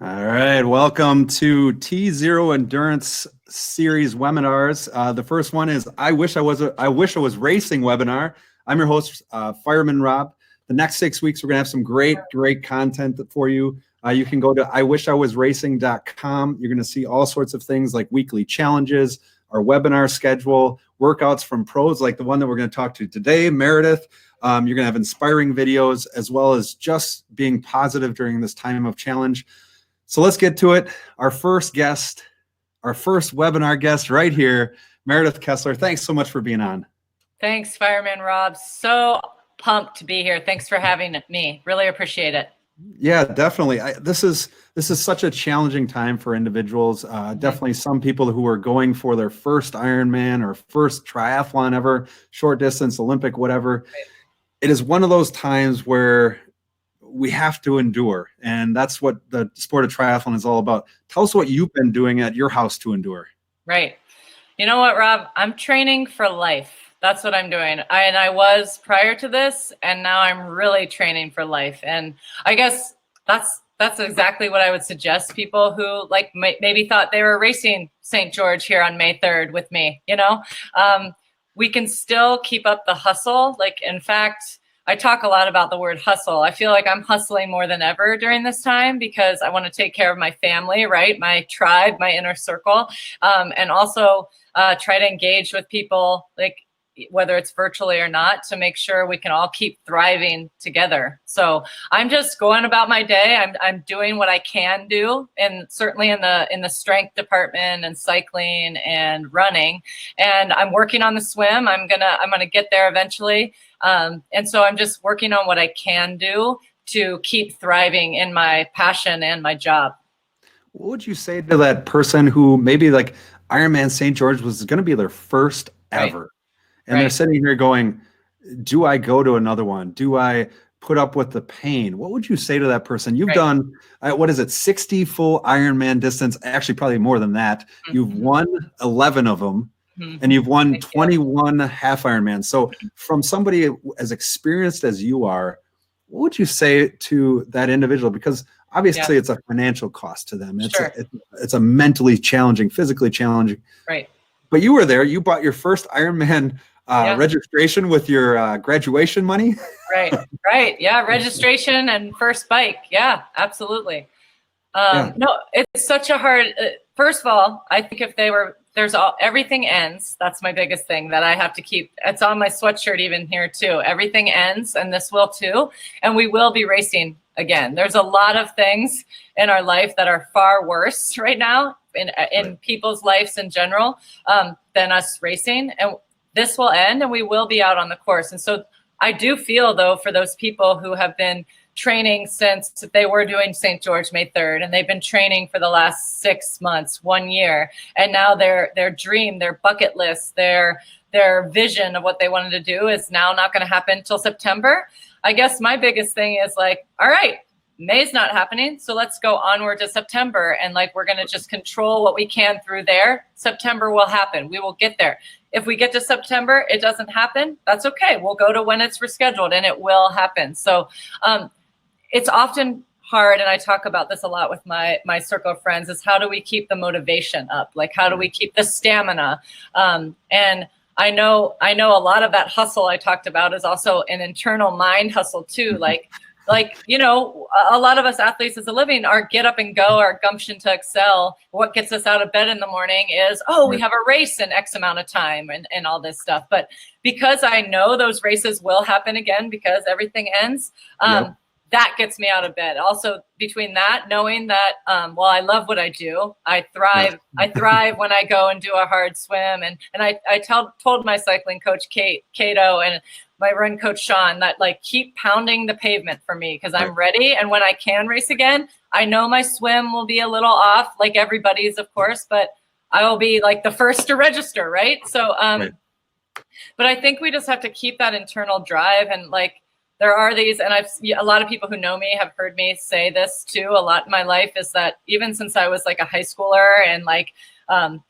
All right, welcome to T0 Endurance Series webinars. The first one is I wish I was racing webinar. I'm your host, Fireman Rob. The next 6 weeks, we're gonna have some great content for you. You can go to iwishIwasracing.com. You're gonna see all sorts of things like weekly challenges, our webinar schedule, workouts from pros like the one that we're gonna talk to today, Meredith. You're gonna have inspiring videos as well as just being positive during this time of challenge. So let's get to it. Our first webinar guest right here, Meredith Kessler. Thanks so much for being on. Thanks, Fireman Rob. So pumped to be here. Thanks for having me. Really appreciate it. Yeah, definitely. This is such a challenging time for individuals. Definitely some people who are going for their first Ironman or first triathlon ever, short distance, Olympic, whatever. Right. It is one of those times where we have to endure, and that's what the sport of triathlon is all about. Tell us what you've been doing at your house to endure. Right. You know what, Rob? I'm training for life. That's what I'm doing. I was prior to this, and now I'm really training for life. And I guess that's exactly what I would suggest people who like maybe thought they were racing St. George here on May 3rd with me. You know, we can still keep up the hustle. Like, in fact, I talk a lot about the word hustle. I feel like I'm hustling more than ever during this time because I want to take care of my family, right? My tribe, my inner circle, and also try to engage with people, like whether it's virtually or not, to make sure we can all keep thriving together. So I'm just going about my day. I'm doing what I can do, and certainly in the strength department and cycling and running. And I'm working on the swim. I'm gonna get there eventually. And so I'm just working on what I can do to keep thriving in my passion and my job. What would you say to that person who maybe like Ironman St. George was going to be their first ever? Right. And they're sitting here going, do I go to another one? Do I put up with the pain? What would you say to that person? You've done, what is it, 60 full Ironman distance, actually probably more than that. You've won 11 of them. And you've won 21 half Ironman. So from somebody as experienced as you are, what would you say to that individual? Because obviously it's a financial cost to them. It's a mentally challenging, physically challenging. Right. But you were there. You bought your first Ironman registration with your graduation money. Right. Yeah, registration and first bike. Yeah, absolutely. No, it's such a hard. First of all, I think if everything ends. That's my biggest thing that I have to keep. It's on my sweatshirt even here too. Everything ends, and this will too. And we will be racing again. There's a lot of things in our life that are far worse right now in people's lives in general than us racing. And this will end, and we will be out on the course. And so I do feel, though, for those people who have been training since they were doing St. George May 3rd, and they've been training for the last 6 months, 1 year, and now their dream, their bucket list, their vision of what they wanted to do is now not going to happen until September. I guess my biggest thing is like, all right, May's not happening, so let's go onward to September, and like we're going to just control what we can through there. September will happen. We will get there. If we get to September, it doesn't happen, that's okay. We'll go to when it's rescheduled, and it will happen. So it's often hard, and I talk about this a lot with my circle of friends, is how do we keep the motivation up? Like, how do we keep the stamina? And I know a lot of that hustle I talked about is also an internal mind hustle too. Like, you know, a lot of us athletes as a living, our get up and go, our gumption to excel, what gets us out of bed in the morning is, we have a race in X amount of time and all this stuff. But because I know those races will happen again because everything ends, that gets me out of bed. Also, between that, knowing that, while I love what I do, I thrive. I thrive when I go and do a hard swim. And I told my cycling coach, Cato, and my run coach, Sean, that like keep pounding the pavement for me because I'm ready. And when I can race again, I know my swim will be a little off, like everybody's, of course, but I will be like the first to register, right? So, but I think we just have to keep that internal drive and like, there are these, and a lot of people who know me have heard me say this too a lot in my life, is that even since I was like a high schooler and like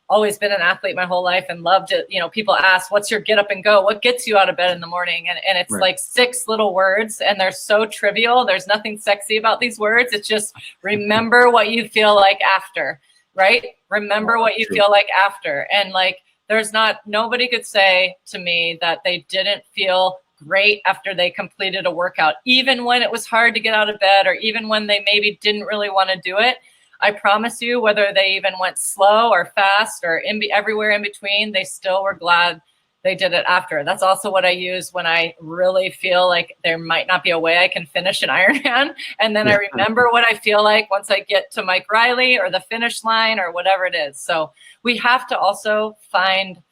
always been an athlete my whole life and loved it, you know, people ask, what's your get up and go? What gets you out of bed in the morning? And it's like 6 little words, and they're so trivial. There's nothing sexy about these words. It's just remember what you feel like after, right? Remember what you feel like after. And like, nobody could say to me that they didn't feel great after they completed a workout, even when it was hard to get out of bed, or even when they maybe didn't really want to do it. I promise you, whether they even went slow or fast or everywhere in between, they still were glad they did it after. That's also what I use when I really feel like there might not be a way I can finish an Ironman. And then I remember what I feel like once I get to Mike Riley or the finish line or whatever it is. So we have to also find,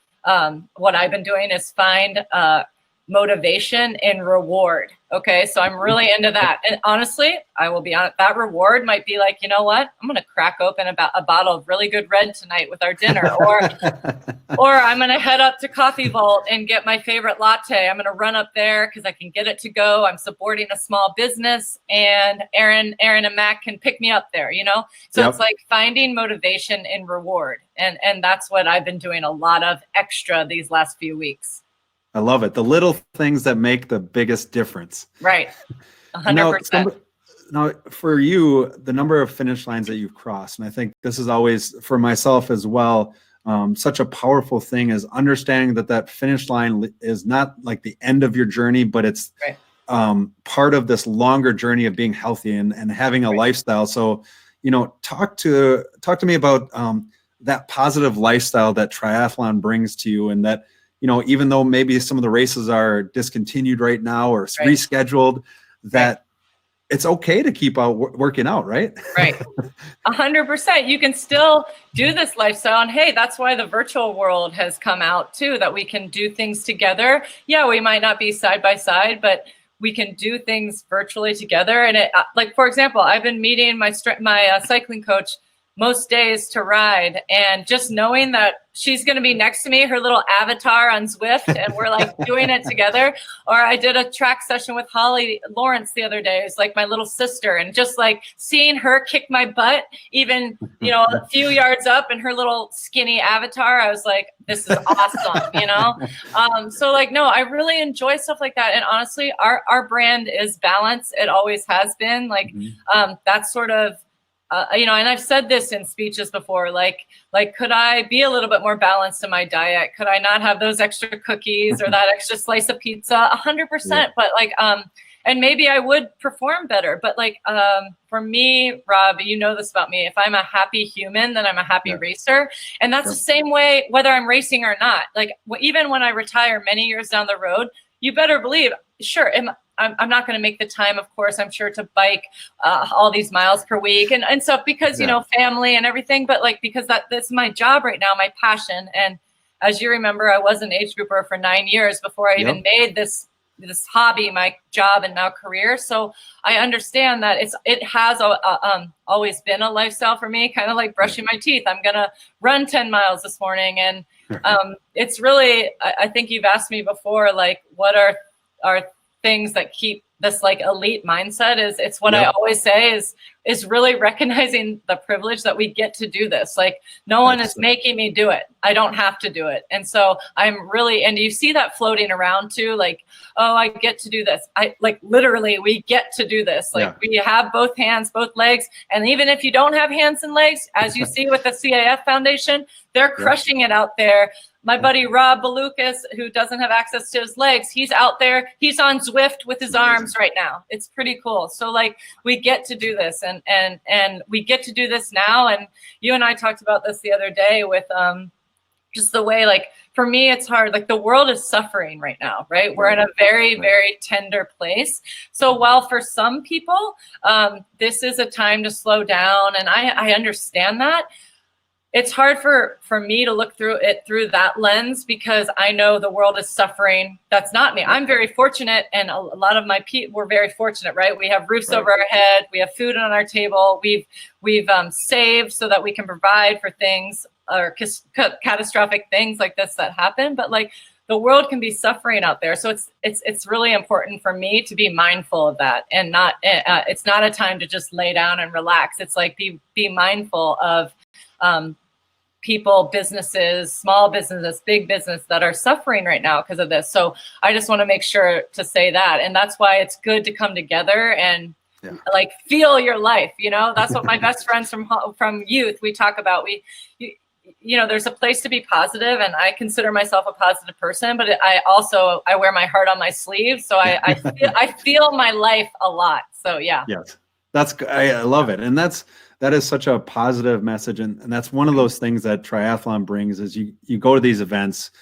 what I've been doing is find motivation and reward. Okay. So I'm really into that. And honestly, I will be honest, that reward might be like, you know what? I'm going to crack open a bottle of really good red tonight with our dinner, or I'm going to head up to Coffee Vault and get my favorite latte. I'm going to run up there because I can get it to go. I'm supporting a small business, and Aaron and Mac can pick me up there, you know? So it's like finding motivation and reward. And that's what I've been doing a lot of extra these last few weeks. I love it. The little things that make the biggest difference. Right. 100%. Now, for you, the number of finish lines that you've crossed, and I think this is always, for myself as well, such a powerful thing, is understanding that finish line is not like the end of your journey, but it's part of this longer journey of being healthy and having a lifestyle. So, you know, talk to me about that positive lifestyle that triathlon brings to you, and that, you know, even though maybe some of the races are discontinued right now or rescheduled, that it's okay to keep working out, right? Right. 100%. You can still do this lifestyle. And hey, that's why the virtual world has come out too, that we can do things together. Yeah, we might not be side by side, but we can do things virtually together. And it, like, for example, I've been meeting my cycling coach most days to ride, and just knowing that she's going to be next to me, her little avatar on Zwift, and we're like doing it together. Or I did a track session with Holly Lawrence the other day. It's like my little sister, and just like seeing her kick my butt, even, you know, a few yards up in her little skinny avatar, I was like, this is awesome, you know? So like, no, I really enjoy stuff like that. And honestly, our brand is balance. It always has been. Like, that's sort of, you know, and I've said this in speeches before, like, could I be a little bit more balanced in my diet? Could I not have those extra cookies or that extra slice of pizza? 100%. But like, and maybe I would perform better. But like, for me, Rob, you know this about me. If I'm a happy human, then I'm a happy racer. And that's the same way, whether I'm racing or not. Like, even when I retire many years down the road, you better believe, sure, I'm not going to make the time, of course, I'm sure, to bike all these miles per week and stuff, because, you know, family and everything, but like, because that's my job right now, my passion. And as you remember, I was an age grouper for 9 years before I even made this hobby my job and now career. So I understand that it has always been a lifestyle for me, kind of like brushing my teeth. I'm going to run 10 miles this morning. And it's really, I think you've asked me before, like, what are things that keep this like elite mindset is, it's what I always say is really recognizing the privilege that we get to do this. Like, no one is making me do it. I don't have to do it. And so I'm really, and you see that floating around too, like, oh, I get to do this. I like, literally, we get to do this. Like, we have both hands, both legs. And even if you don't have hands and legs, as you see with the CAF Foundation, they're crushing it out there. My buddy Rob Balukas, who doesn't have access to his legs, he's out there. He's on Zwift with his arms right now. It's pretty cool. So like, we get to do this, and we get to do this now. And you and I talked about this the other day with just the way, like, for me, it's hard. Like, the world is suffering right now, right? We're in a very, very tender place. So while for some people, this is a time to slow down, and I understand that, it's hard for me to look through it through that lens, because I know the world is suffering. That's not me. I'm very fortunate, and a lot of my people, we're very fortunate, right? We have roofs over our head. We have food on our table. We've saved so that we can provide for things or catastrophic things like this that happen. But like, the world can be suffering out there. So it's really important for me to be mindful of that, and not it's not a time to just lay down and relax. It's like be mindful of people, businesses, small businesses, big business that are suffering right now because of this. So I just want to make sure to say that. And that's why it's good to come together and like feel your life. You know, that's what my best friends from youth, we talk about. You know, there's a place to be positive, and I consider myself a positive person, but I wear my heart on my sleeve. So I feel my life a lot. So yeah. Yes, I love it. And that is such a positive message. And that's one of those things that triathlon brings is you go to these events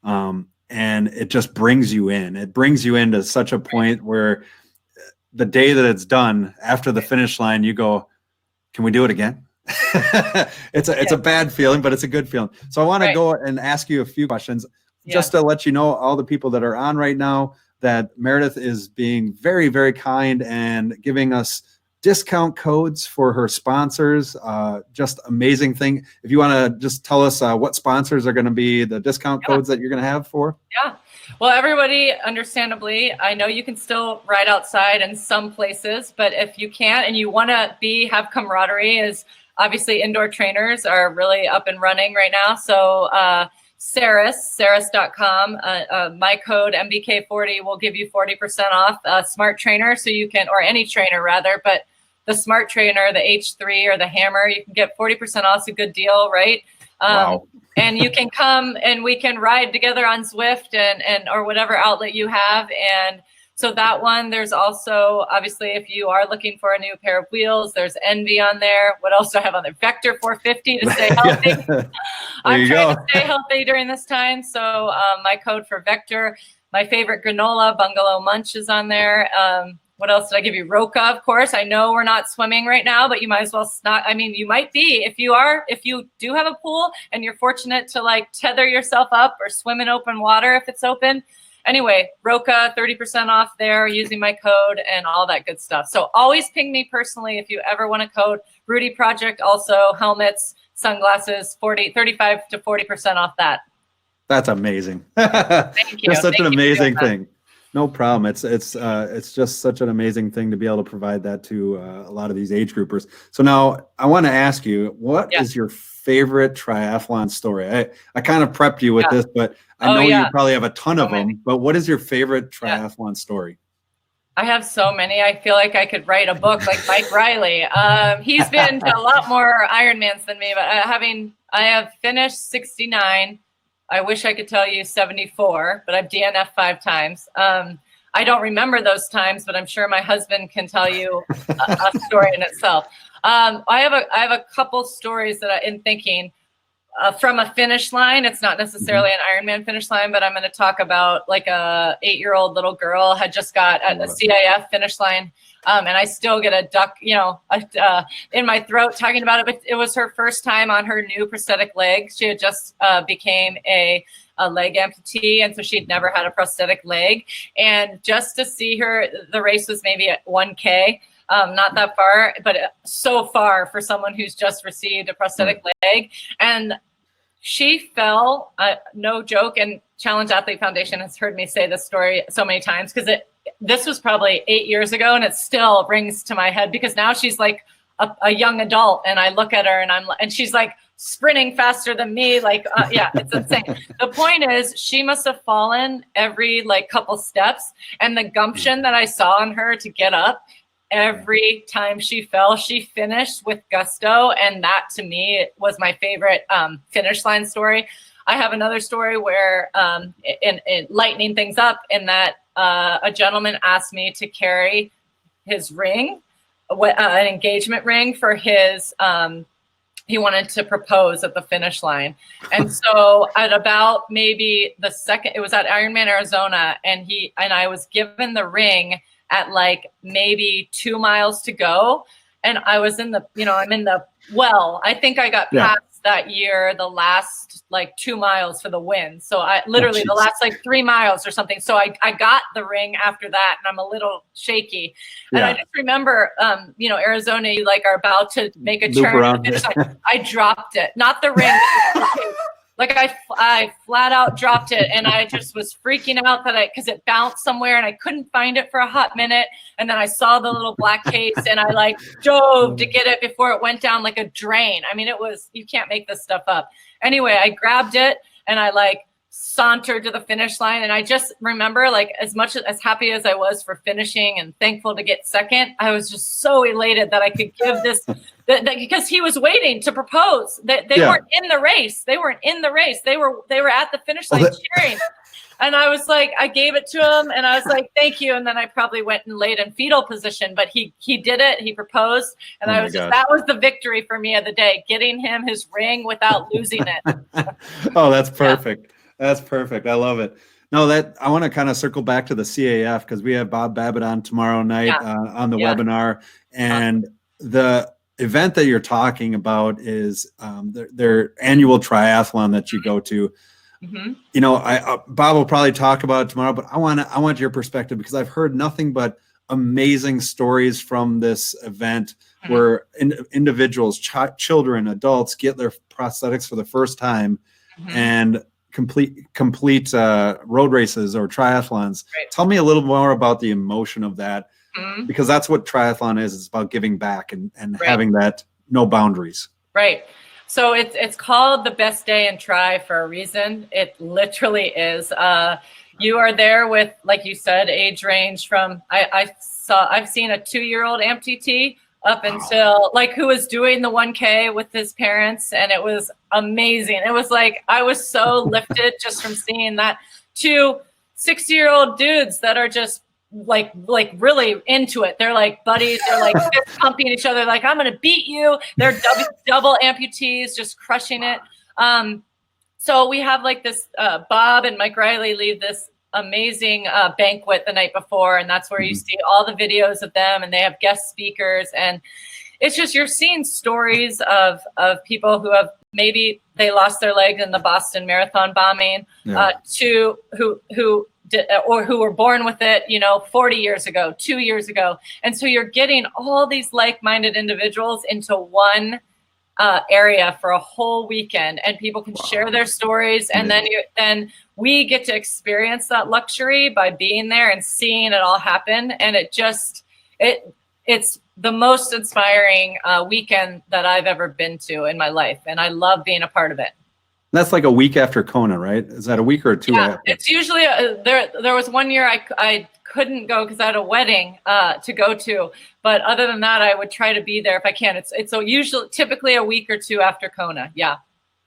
and it just brings you in. It brings you into such a point where the day that it's done, after the finish line, you go, can we do it again? It's a bad feeling, but it's a good feeling. So I want to go and ask you a few questions just to let you know, all the people that are on right now, that Meredith is being very, very kind and giving us discount codes for her sponsors. Just amazing thing. If you want to just tell us what sponsors are going to be the discount codes that you're going to have for. Yeah. Well, everybody, understandably, I know you can still ride outside in some places, but if you can't and you want to have camaraderie, is obviously indoor trainers are really up and running right now. So Saris.com, my code MBK40 will give you 40% off Smart Trainer. So you can, or any trainer rather, but the Smart Trainer, the H3 or the Hammer, you can get 40% off. It's a good deal, right? Wow. And you can come and we can ride together on Zwift and or whatever outlet you have. And so that one, there's also, obviously, if you are looking for a new pair of wheels, there's Envy on there. What else do I have on there? Vector 450 to stay healthy. I'm trying to stay healthy during this time. So my code for Vector, my favorite granola, Bungalow Munch, is on there. What else did I give you? Roca, of course. I know we're not swimming right now, but you might as well not. I mean, you might be if you do have a pool and you're fortunate to like tether yourself up or swim in open water if it's open. Anyway, Roca, 30% off there using my code and all that good stuff. So always ping me personally if you ever want a code. Rudy Project also, helmets, sunglasses, 35 to 40% off that. That's amazing. Thank you. Just such an amazing thing. No problem. It's just such an amazing thing to be able to provide that to a lot of these age groupers. So now I want to ask you, what is your favorite triathlon story? I kind of prepped you with this, but I know you probably have a ton of them, but what is your favorite triathlon story? I have so many. I feel like I could write a book like Mike Riley. He's been to a lot more Ironmans than me, but I have finished 69. I wish I could tell you 74, but I've DNF'd 5 times. I don't remember those times, but I'm sure my husband can tell you a story in itself. I have a couple stories that I'm thinking from a finish line. It's not necessarily an Ironman finish line, but I'm going to talk about like a 8-year-old little girl had just got at the CIF finish line. And I still get a duck, in my throat talking about it. But it was her first time on her new prosthetic leg. She had just became a leg amputee, and so she'd never had a prosthetic leg. And just to see her, the race was maybe at 1K, not that far, but so far for someone who's just received a prosthetic leg. And she fell, no joke. And Challenge Athlete Foundation has heard me say this story so many times because this was probably 8 years ago, and it still rings to my head because now she's like a young adult, and I look at her and she's like sprinting faster than me. Like, it's insane. The point is, she must have fallen every like couple steps, and the gumption that I saw on her to get up every time she fell, she finished with gusto, and that to me was my favorite finish line story. I have another story where, in lightening things up, in that a gentleman asked me to carry his ring, an engagement ring for his, he wanted to propose at the finish line. And so at about maybe the second, it was at Ironman Arizona, and I was given the ring at like maybe 2 miles to go. And I was in the, I'm in the, I think I got past that year, the last like 2 miles for the win. So I literally the last like 3 miles or something. So I got the ring after that, and I'm a little shaky. And I just remember, Arizona, you like are about to make a turn. I dropped it, not the ring, Like I flat out dropped it, and I just was freaking out because it bounced somewhere and I couldn't find it for a hot minute. And then I saw the little black case and I like dove to get it before it went down like a drain. I mean, you can't make this stuff up. Anyway, I grabbed it and I like sauntered to the finish line. And I just remember, like, as much as happy as I was for finishing and thankful to get second, I was just so elated that I could give this because he was waiting to propose. They weren't in the race. They weren't in the race. They were at the finish line cheering. And I was like, I gave it to him and I was like, thank you. And then I probably went and laid in fetal position, but he did it. He proposed. And that was the victory for me of the day, getting him his ring without losing it. Oh, that's perfect. Yeah. That's perfect. I love it. No, I want to kind of circle back to the CAF because we have Bob Babbitt on tomorrow night on the webinar. And the event that you're talking about is their annual triathlon that you go to. Mm-hmm. You know, Bob will probably talk about it tomorrow, but I want your perspective because I've heard nothing but amazing stories from this event where individuals, children, adults get their prosthetics for the first time and complete road races or triathlons. Right. Tell me a little more about the emotion of that, because that's what triathlon is. It's about giving back and having that no boundaries. Right. So it's called the best day in tri for a reason. It literally is. You are there with, like you said, age range from I've seen a 2-year-old amputee up until like who was doing the 1K with his parents, and it was amazing. It was like I was so lifted just from seeing that, to 60-year-old dudes that are just like really into it. They're like buddies. They're like fist pumping each other. Like, I'm going to beat you. They're double amputees, just crushing it. So we have like this, Bob and Mike Riley leave this amazing banquet the night before. And that's where you see all the videos of them, and they have guest speakers. And it's just, you're seeing stories of people who have, maybe they lost their leg in the Boston Marathon bombing, to who were born with it, 40 years ago, 2 years ago. And so you're getting all these like-minded individuals into one area for a whole weekend, and people can share their stories. And then we get to experience that luxury by being there and seeing it all happen. And it's the most inspiring weekend that I've ever been to in my life. And I love being a part of it. That's like a week after Kona, right? Is that a week or two after? It's usually there was one year I couldn't go because I had a wedding to go to, but other than that, I would try to be there if I can. It's typically a week or two after Kona. Yeah.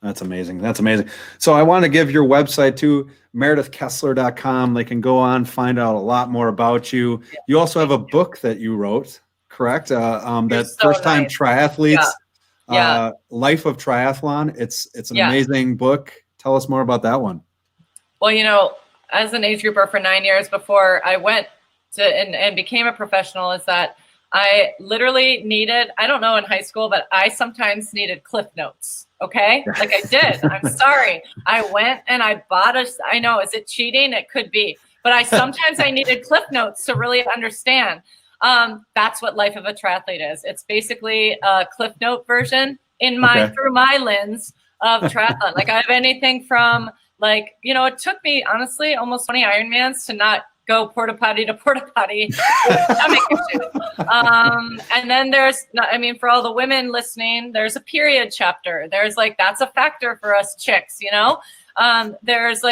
That's amazing. That's amazing. So I want to give your website to meredithkessler.com. They can go on, find out a lot more about you. Yeah. You also have a book that you wrote, correct? That First Time Triathletes. Life of Triathlon. It's an amazing book. Tell us more about that one. Well, as an age grouper for 9 years before I went to and became a professional, is that I literally needed, I don't know in high school, but I sometimes needed Cliff Notes. Okay. Like I did. I'm sorry. I went and I bought I know, is it cheating? It could be, but sometimes I needed Cliff Notes to really understand. That's what Life of a Triathlete is. It's basically a Cliff Note version through my lens of triathlon. Like I have anything from it took me honestly almost 20 Ironmans to not go porta potty to porta potty with stomach issues. And then for all the women listening, there's a period chapter. There's that's a factor for us chicks, there's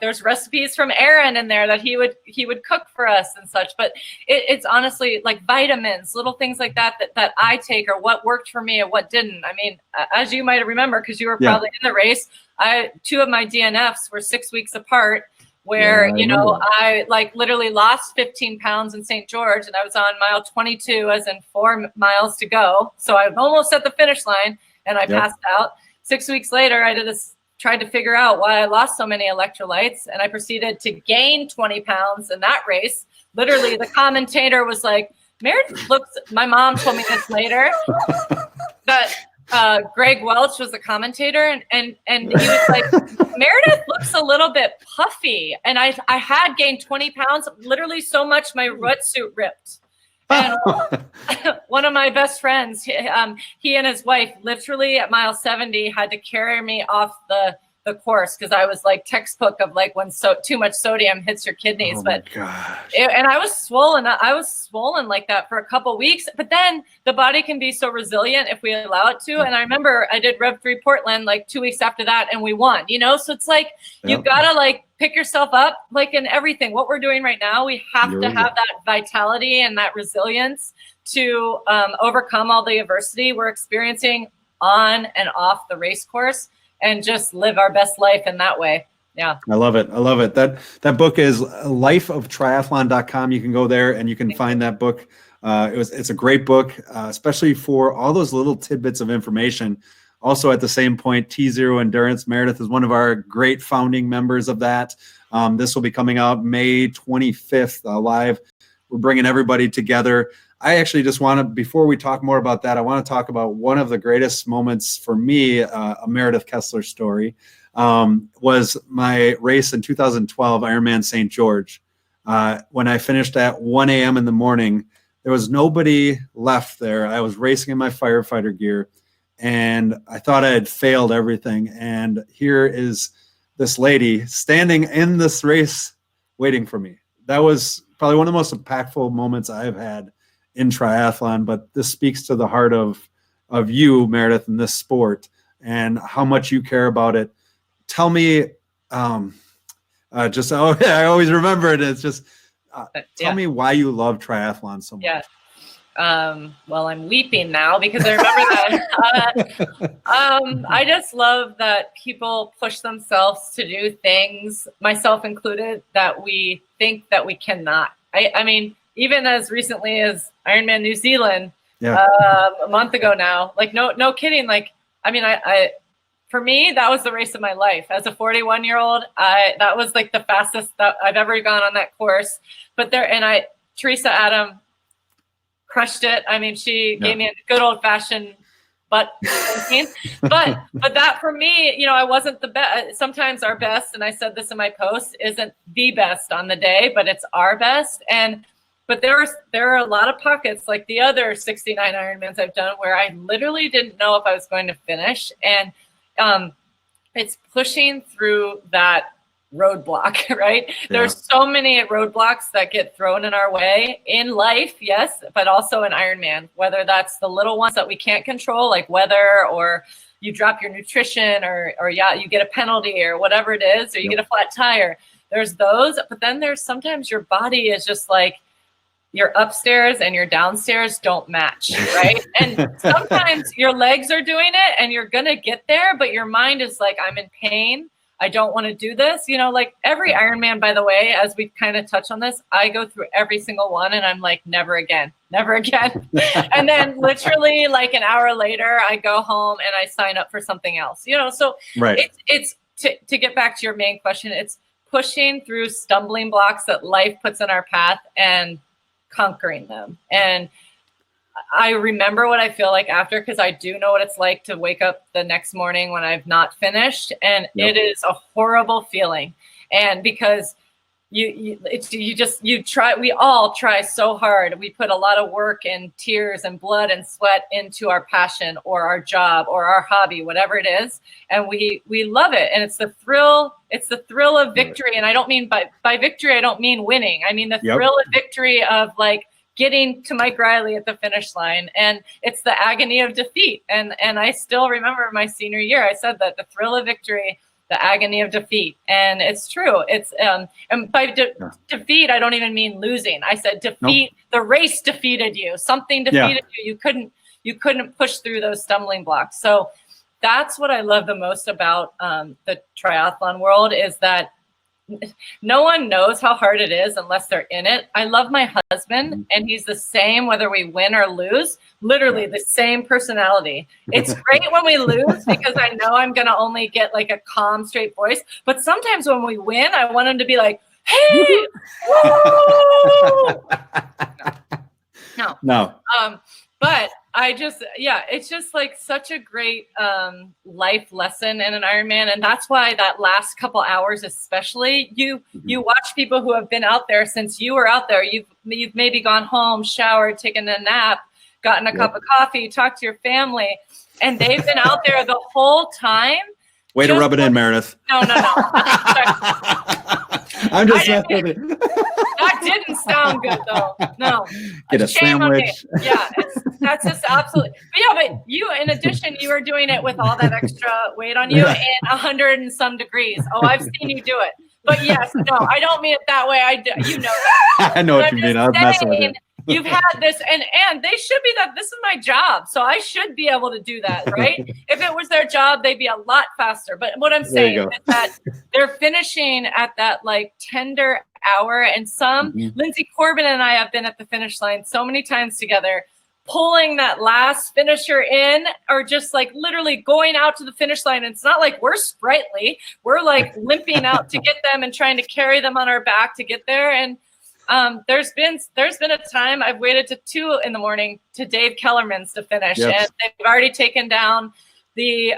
there's recipes from Aaron in there that he would cook for us and such. But it's honestly like vitamins, little things like that I take, or what worked for me or what didn't. I mean, as you might remember, because you were probably in the race, 2 of my DNFs were 6 weeks apart, where, I literally lost 15 pounds in St. George, and I was on mile 22, as in 4 miles to go. So I was almost at the finish line and I passed out. 6 weeks later, I tried to figure out why I lost so many electrolytes, and I proceeded to gain 20 pounds in that race. Literally, the commentator was like, Meredith my mom told me this later, that Greg Welch was the commentator, and he was like, Meredith looks a little bit puffy. And I had gained 20 pounds, literally so much my wetsuit ripped. And one of my best friends, he and his wife literally at mile 70 had to carry me off the course because I was like textbook of like when too much sodium hits your kidneys. Oh but my gosh. and I was swollen. I was swollen like that for a couple of weeks. But then the body can be so resilient if we allow it to. And I remember I did Rev 3 Portland like 2 weeks after that, and we won. So it's like you've got to like pick yourself up, like in everything. What we're doing right now, we have to have that vitality and that resilience to overcome all the adversity we're experiencing on and off the race course, and just live our best life in that way. Yeah. I love it. I love it. That book is lifeoftriathlon.com. You can go there and you can find that book. It's a great book, especially for all those little tidbits of information. Also at the same point, T0 Endurance. Meredith is one of our great founding members of that. This will be coming out May 25th live. We're bringing everybody together. I actually just want to, before we talk more about that, I want to talk about one of the greatest moments for me, a Meredith Kessler story, was my race in 2012, Ironman St George. When I finished at 1 a.m. in the morning, there was nobody left there. I was racing in my firefighter gear, and I thought I had failed everything. And here is this lady standing in this race waiting for me. That was probably one of the most impactful moments I've had in triathlon, but this speaks to the heart of you, Meredith, in this sport and how much you care about it. Tell me, I always remember it. It's just, tell me why you love triathlon so much. Yeah. Well, I'm weeping now because I remember that. I just love that people push themselves to do things, myself included, that we think that we cannot. I mean, even as recently as Ironman New Zealand, a month ago now, like no kidding. Like, I mean, I for me, that was the race of my life. As a 41-year-old, that was like the fastest that I've ever gone on that course. But Teresa Adam crushed it. I mean, she gave me a good old fashioned butt thinking. But that for me, I wasn't the best. Sometimes our best, and I said this in my post, isn't the best on the day, but it's our best. But there are a lot of pockets, like the other 69 Ironmans I've done, where I literally didn't know if I was going to finish. And it's pushing through that roadblock, right? Yeah. There's so many roadblocks that get thrown in our way in life, yes, but also in Ironman, whether that's the little ones that we can't control, like weather, or you drop your nutrition, or you get a penalty or whatever it is, or you get a flat tire. There's those, but then there's sometimes your body is just like, your upstairs and your downstairs don't match, right? And sometimes your legs are doing it and you're going to get there, but your mind is like, I'm in pain. I don't want to do this. Like every Ironman, by the way, as we kind of touch on this, I go through every single one and I'm like, never again, never again. And then literally like an hour later, I go home and I sign up for something else, so right. It's to get back to your main question, it's pushing through stumbling blocks that life puts in our path and conquering them. And I remember what I feel like after, because I do know what it's like to wake up the next morning when I've not finished, and it is a horrible feeling. And because we all try so hard. We put a lot of work and tears and blood and sweat into our passion or our job or our hobby, whatever it is, and we love it. And it's the thrill of victory. And I don't mean by victory, I don't mean winning. I mean the thrill of victory of like getting to Mike Riley at the finish line. And it's the agony of defeat. And I still remember my senior year, I said that the thrill of victory, the agony of defeat. And it's true. It's and by defeat, I don't even mean losing. I said defeat. The race defeated you. Something defeated you. You couldn't push through those stumbling blocks. So that's what I love the most about the triathlon world, is that no one knows how hard it is unless they're in it. I love my husband, and he's the same whether we win or lose, literally the same personality. It's great when we lose because I know I'm going to only get like a calm, straight voice. But sometimes when we win, I want him to be like, hey, woo! No. But it's just like such a great life lesson in an Ironman. And that's why that last couple hours, especially, you watch people who have been out there since you were out there. You've maybe gone home, showered, taken a nap, gotten a cup of coffee, talked to your family, and they've been out there the whole time. Way to rub it in, Meredith. No. I'm just messing with you. That didn't sound good, though. No. Get a sandwich. Yeah, that's just absolutely. But you, in addition, you are doing it with all that extra weight on you and 100 and some degrees. Oh, I've seen you do it. But yes, no, I don't mean it that way. You know that. I know what you mean. I was messing with you. You've had this, and they should be that. This is my job, so I should be able to do that, right? If it was their job, they'd be a lot faster. But what I'm saying is that they're finishing at that like tender hour, and Lindsay Corbin and I have been at the finish line so many times together, pulling that last finisher in, or just like literally going out to the finish line. And it's not like we're sprightly; we're like limping out to get them and trying to carry them on our back to get there. And there's been a time I've waited to 2 a.m. to Dave Kellerman's to finish, and they've already taken down the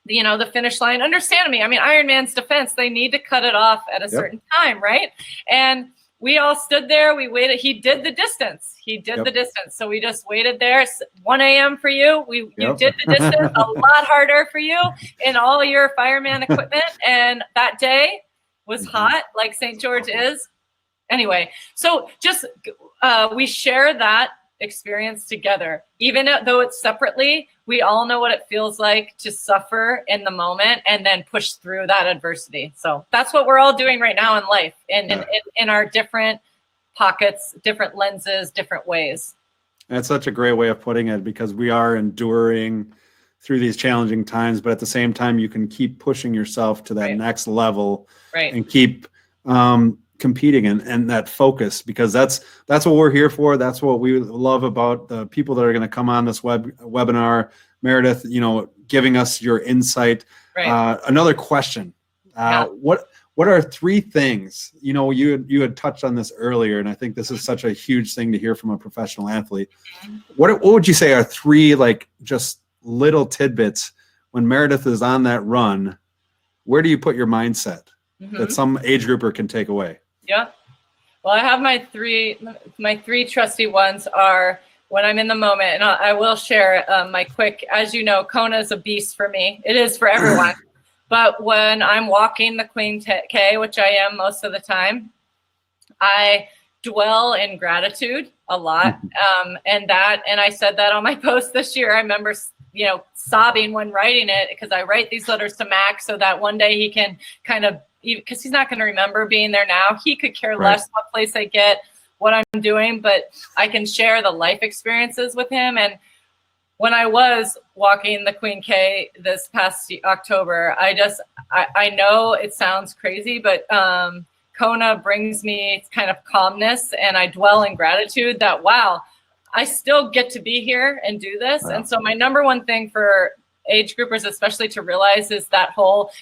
the finish line. Understand me? I mean, Ironman's defense, they need to cut it off at a certain time, right? And we all stood there. We waited. He did the distance. The distance. So we just waited there. 1 a.m. for you. You did the distance. A lot harder for you in all your fireman equipment. And that day was hot, like St. George is. Anyway, so just we share that experience together. Even though it's separately, we all know what it feels like to suffer in the moment and then push through that adversity. So that's what we're all doing right now in life, in our different pockets, different lenses, different ways. That's such a great way of putting it, because we are enduring through these challenging times, but at the same time, you can keep pushing yourself to that next level and keep competing and that focus, because that's what we're here for. That's what we love about the people that are going to come on this webinar. Meredith, giving us your insight. Another question. What are 3 things, you had touched on this earlier, and I think this is such a huge thing to hear from a professional athlete. What would you say are 3 like just little tidbits when Meredith is on that run? Where do you put your mindset that some age grouper can take away? Yeah. Well, I have my three trusty ones are when I'm in the moment, and I will share my quick, as you know, Kona is a beast for me. It is for everyone. But when I'm walking the Queen K, which I am most of the time, I dwell in gratitude a lot. And I said that on my post this year. I remember, sobbing when writing it, because I write these letters to Max so that one day he can kind of, because he's not going to remember being there now. He could care less what place I get, what I'm doing, but I can share the life experiences with him. And when I was walking the Queen K this past October, I know it sounds crazy, but Kona brings me kind of calmness, and I dwell in gratitude that, wow, I still get to be here and do this. Wow. And so my number one thing for age groupers, especially to realize, is that whole,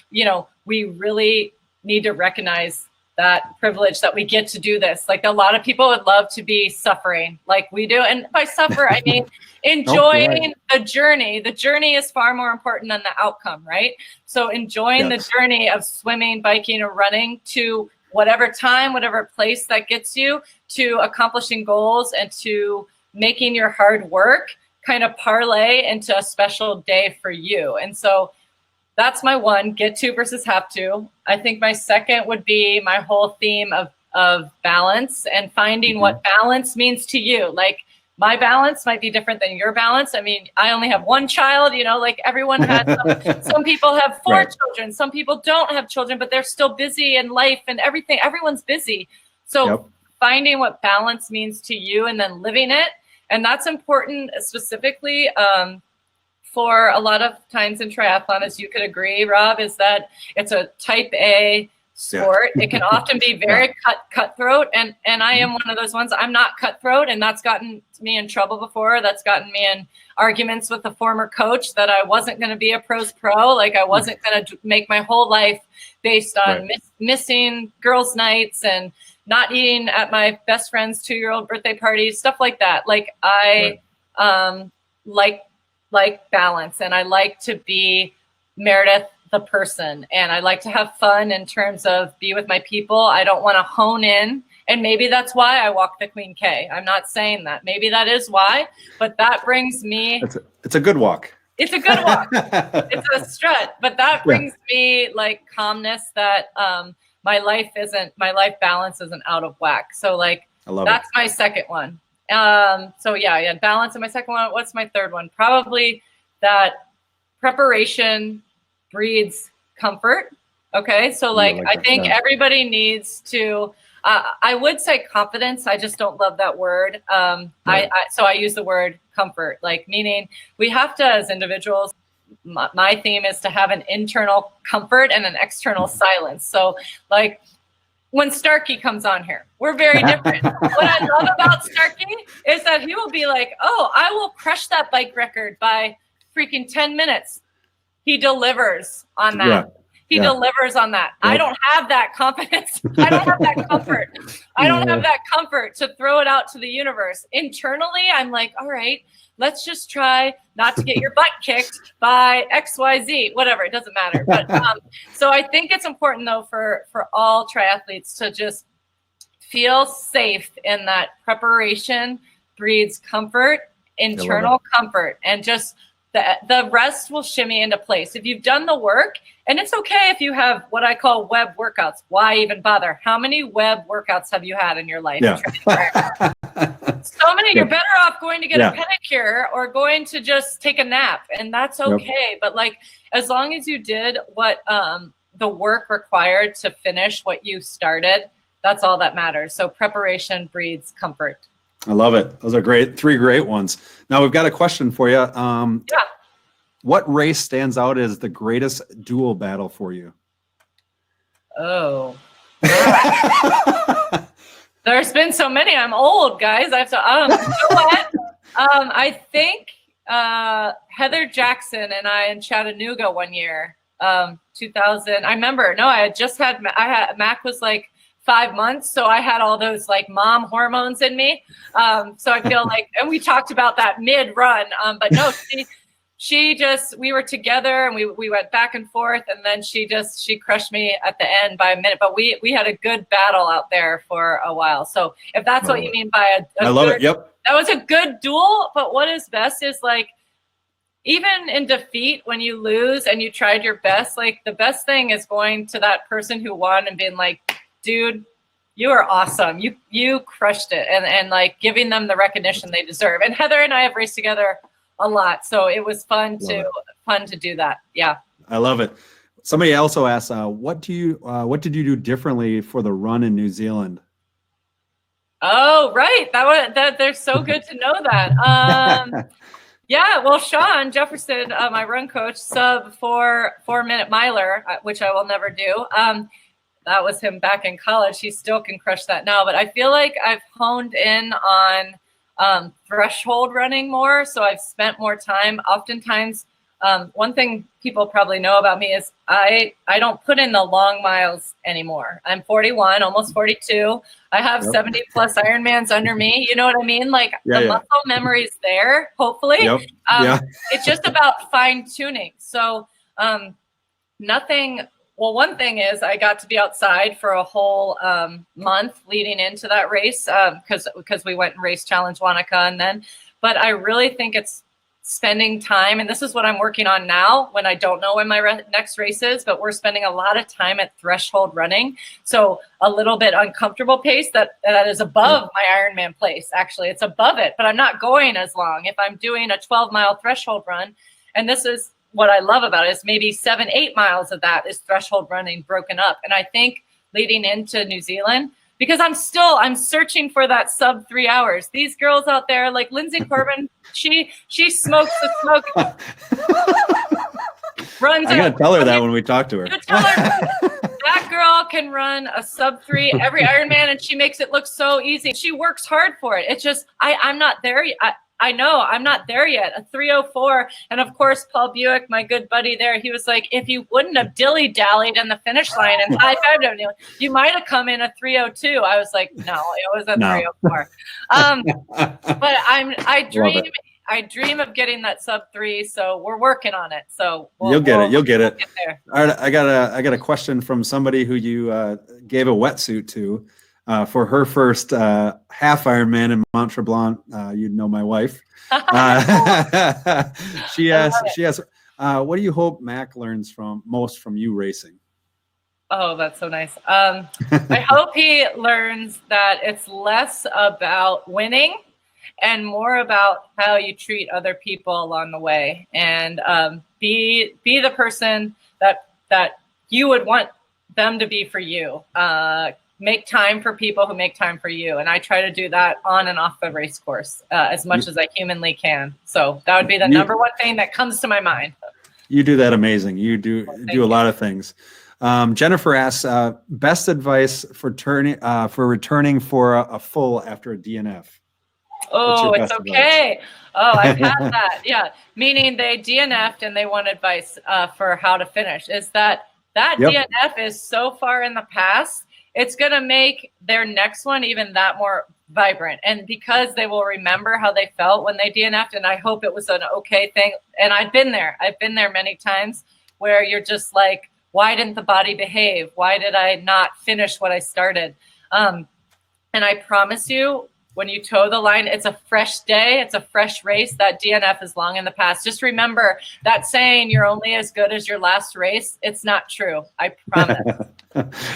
we really need to recognize that privilege that we get to do this. Like, a lot of people would love to be suffering like we do. And by suffer, I mean enjoying the journey. The journey is far more important than the outcome, right? So enjoying the journey of swimming, biking, or running to whatever time, whatever place that gets you, to accomplishing goals and to making your hard work kind of parlay into a special day for you. And so that's my one, get to versus have to. I think my second would be my whole theme of balance and finding what balance means to you. Like, my balance might be different than your balance. I mean, I only have one child, like everyone has. Some people have 4 children. Some people don't have children, but they're still busy in life and everything. Everyone's busy. So finding what balance means to you and then living it. And that's important specifically for a lot of times in triathlon, as you could agree, Rob, is that it's a type A sport. It can often be very cutthroat. And I am one of those ones. I'm not cutthroat, and that's gotten me in trouble before. That's gotten me in arguments with a former coach that I wasn't going to be a pro's pro. Like, I wasn't going to make my whole life based on missing girls' nights and not eating at my best friend's 2-year-old birthday party, stuff like that. Like, I like balance, and I like to be Meredith the person, and I like to have fun in terms of be with my people. I don't want to hone in, and maybe that's why I walk the Queen K. I'm not saying that. Maybe that is why, but that brings me. It's a good walk. It's a good walk. It's a strut, but that brings me like calmness that my life balance isn't out of whack. So like that's my second one. So yeah, balance. And my second one, what's my third one? Probably that preparation breeds comfort. Okay. So like I think everybody needs to, I would say confidence. I just don't love that word. So I use the word comfort, like meaning we have to, as individuals, my theme is to have an internal comfort and an external silence. So like when Starkey comes on here, we're very different. What I love about Starkey is that he will be like, oh, I will crush that bike record by freaking 10 minutes. He delivers on that. Yeah. He delivers on that. Yep. I don't have that confidence. I don't have that comfort. I don't have that comfort to throw it out to the universe. Internally, I'm like, all right, let's just try not to get your butt kicked by XYZ, whatever. It doesn't matter. But so I think it's important, though, for all triathletes to just feel safe in that preparation breeds comfort, internal comfort, and just the rest will shimmy into place. If you've done the work, and it's okay if you have what I call web workouts. Why even bother? How many web workouts have you had in your life? Yeah. So many. You're better off going to get a pedicure or going to just take a nap, and that's okay. But like, as long as you did what the work required to finish what you started, that's all that matters. So preparation breeds comfort. I love it. Those are great. 3 great ones. Now we've got a question for you. What race stands out as the greatest duel battle for you? Oh, there's been so many. I'm old, guys. I have to. You know what? I think Heather Jackson and I in Chattanooga one year, 2000. I remember. No, I had Mac was like 5 months, so I had all those like mom hormones in me. So I feel like, and we talked about that mid run, but no, we were together and we went back and forth, and then she crushed me at the end by a minute. But we had a good battle out there for a while. So if that's what you mean by I love it. Yep. That was a good duel. But what is best is like, even in defeat, when you lose and you tried your best, like the best thing is going to that person who won and being like, dude, you are awesome. You crushed it, and like giving them the recognition they deserve. And Heather and I have raced together a lot, so it was fun to do that. Yeah, I love it. Somebody also asked, what did you do differently for the run in New Zealand? Oh, right. That they're so good to know that. Yeah, well, Sean Jefferson, my run coach, sub 4-minute miler, which I will never do. That was him back in college. He still can crush that now, but I feel like I've honed in on threshold running more. So I've spent more time. Oftentimes, one thing people probably know about me is I don't put in the long miles anymore. I'm 41, almost 42. I have 70 plus Ironmans under me. You know what I mean? Like the muscle memory is there, hopefully. It's just about fine tuning. So well, one thing is I got to be outside for a whole month leading into that race because we went and raced Challenge Wanaka but I really think it's spending time, and this is what I'm working on now when I don't know when my next race is, but we're spending a lot of time at threshold running. So a little bit uncomfortable pace that is above my Ironman pace. Actually, it's above it, but I'm not going as long. If I'm doing a 12-mile threshold run, and this is what I love about it, is maybe 7-8 miles of that is threshold running broken up. And I think leading into New Zealand, because I'm searching for that sub 3 hours. These girls out there, like Lindsay Corbin, she smokes the smoke. I gotta tell her that when we talk to her. Tell her that girl can run a sub 3 every Ironman, and she makes it look so easy. She works hard for it. It's just I'm not there yet. I know I'm not there yet. A 3:04, and of course Paul Buick, my good buddy there, he was like, if you wouldn't have dilly-dallied in the finish line and high-fived him, you might have come in a 3:02. I was like, no, it was a 3:04. But I I dream of getting that sub-3, so we're working on it. So you'll get it. You'll get it. Get there. All right, I got a question from somebody who you gave a wetsuit to for her first half Ironman in Mont Tremblant. You'd know my wife. She asks, what do you hope Mac learns most from you racing? Oh, that's so nice. I hope he learns that it's less about winning and more about how you treat other people along the way, and be the person that you would want them to be for you. Make time for people who make time for you, and I try to do that on and off the race course as much as I humanly can. So that would be the number one thing that comes to my mind. You do that amazing. You do a lot of things. Jennifer asks, best advice for returning for a full after a DNF. Oh, it's okay. Advice? Oh, I've had that. Yeah. Meaning they DNF'd and they want advice for how to finish. Is that DNF is so far in the past, it's going to make their next one even that more vibrant. And because they will remember how they felt when they DNF'd, and I hope it was an okay thing. And I've been there many times where you're just like, why didn't the body behave? Why did I not finish what I started? And I promise you, when you toe the line, it's a fresh day. It's a fresh race. That DNF is long in the past. Just remember that saying, you're only as good as your last race. It's not true. I promise.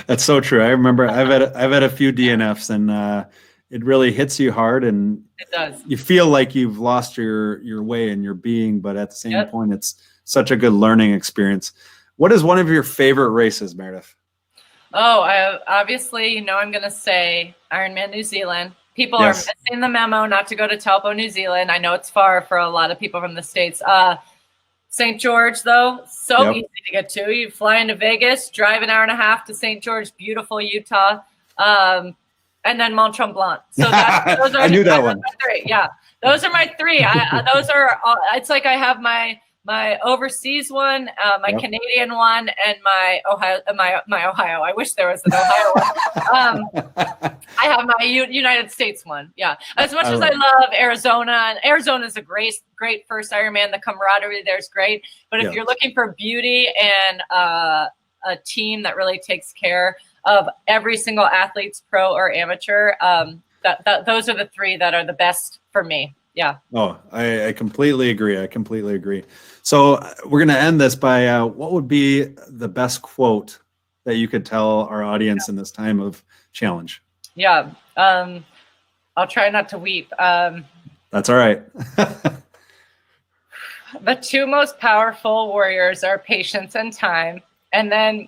That's so true. I remember I've had a few DNFs, and it really hits you hard, and it does. You feel like you've lost your way and your being, but at the same point, it's such a good learning experience. What is one of your favorite races, Meredith? Oh, obviously, I'm going to say Ironman New Zealand. People are missing the memo not to go to Taupo, New Zealand. I know it's far for a lot of people from the States. St. George, though, so easy to get to. You fly into Vegas, drive an hour and a half to St. George, beautiful Utah, and then Mont Tremblant. So those are I knew that one. Three. Yeah, those are my three. Those are. It's like I have my overseas one, my Canadian one, and my Ohio. My Ohio. I wish there was an Ohio one. I have my United States one. Yeah. As much as I love Arizona, and Arizona is a great first Ironman. The camaraderie there's great. But if you're looking for beauty and a team that really takes care of every single athlete's pro or amateur, those are the three that are the best for me. Yeah. Oh, I completely agree. So we're going to end this by what would be the best quote that you could tell our audience in this time of challenge? Yeah. I'll try not to weep. That's all right. The two most powerful warriors are patience and time. And then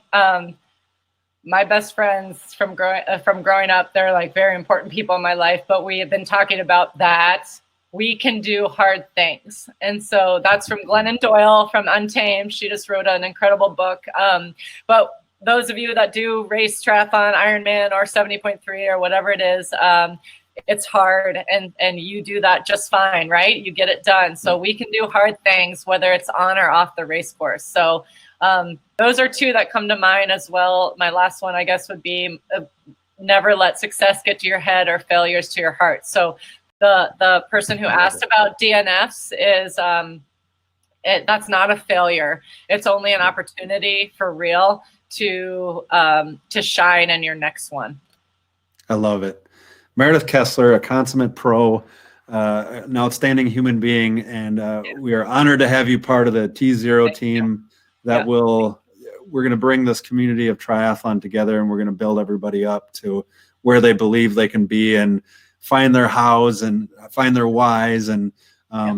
my best friends from growing up, they're like very important people in my life, but we have been talking about that. We can do hard things. And so that's from Glennon Doyle from Untamed. She just wrote an incredible book. But those of you that do race triathlon, Ironman, or 70.3 or whatever it is, it's hard, and you do that just fine, right? You get it done. So we can do hard things, whether it's on or off the race course. So those are two that come to mind as well. My last one, I guess, would be never let success get to your head or failures to your heart. So the person who asked about DNFs is that's not a failure. It's only an opportunity for real to shine in your next one. I love it. Meredith Kessler, a consummate pro, an outstanding human being, and we are honored to have you part of the T0 team that we're going to bring this community of triathlon together, and we're going to build everybody up to where they believe they can be and find their hows and find their whys. And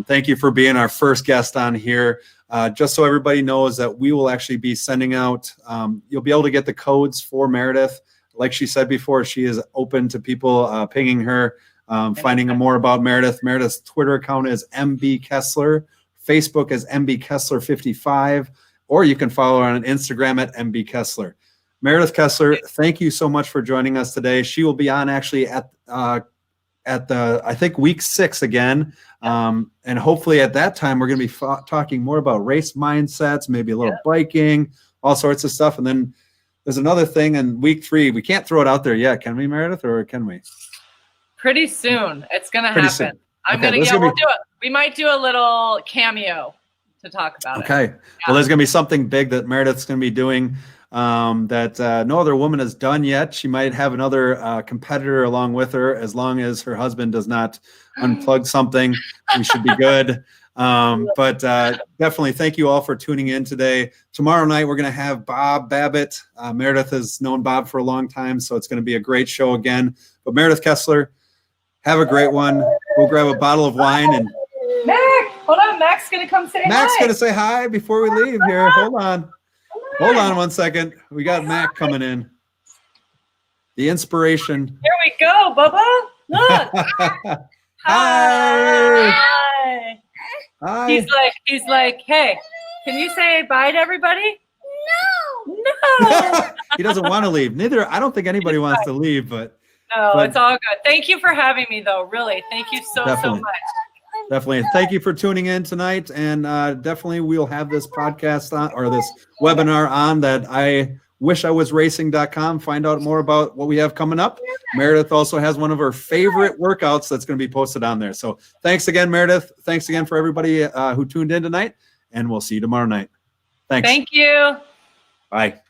thank you for being our first guest on here. Just so everybody knows that we will actually be sending out, you'll be able to get the codes for Meredith. Like she said before, she is open to people pinging her, finding out more about Meredith. Meredith's Twitter account is MB Kessler. Facebook is MB Kessler 55, or you can follow her on Instagram at MB Kessler. Meredith Kessler, thank you so much for joining us today. She will be on actually at the, I think, week 6 again. And hopefully at that time, we're going to be talking more about race mindsets, maybe a little biking, all sorts of stuff. And then there's another thing in week 3. We can't throw it out there yet. Can we, Meredith, or can we? Pretty soon. It's going to happen. Soon. We'll do it. We might do a little cameo to talk about it. Okay. Well, there's going to be something big that Meredith's going to be doing that no other woman has done yet. She might have another competitor along with her. As long as her husband does not unplug something, we should be good. But definitely thank you all for tuning in today. Tomorrow night, we're going to have Bob Babbitt. Meredith has known Bob for a long time, so it's going to be a great show again. But Meredith Kessler, have a great one. We'll grab a bottle of wine. And Mac, hold on. Mac's going to come say hi. Mac's going to say hi before we leave here. Hold on. Hold on 1 second. We got Mac coming in. The inspiration. Here we go, Bubba. Look. Hi. Hi. Hi. He's like, hey, can you say bye to everybody? No. He doesn't want to leave. I don't think anybody wants to leave, but it's all good. Thank you for having me, though. Really, thank you so much. Definitely. Thank you for tuning in tonight. And definitely we'll have this podcast on, or this webinar on that iwishIwasracing.com. Find out more about what we have coming up. Meredith also has one of her favorite workouts that's going to be posted on there. So thanks again, Meredith. Thanks again for everybody who tuned in tonight. And we'll see you tomorrow night. Thanks. Thank you. Bye.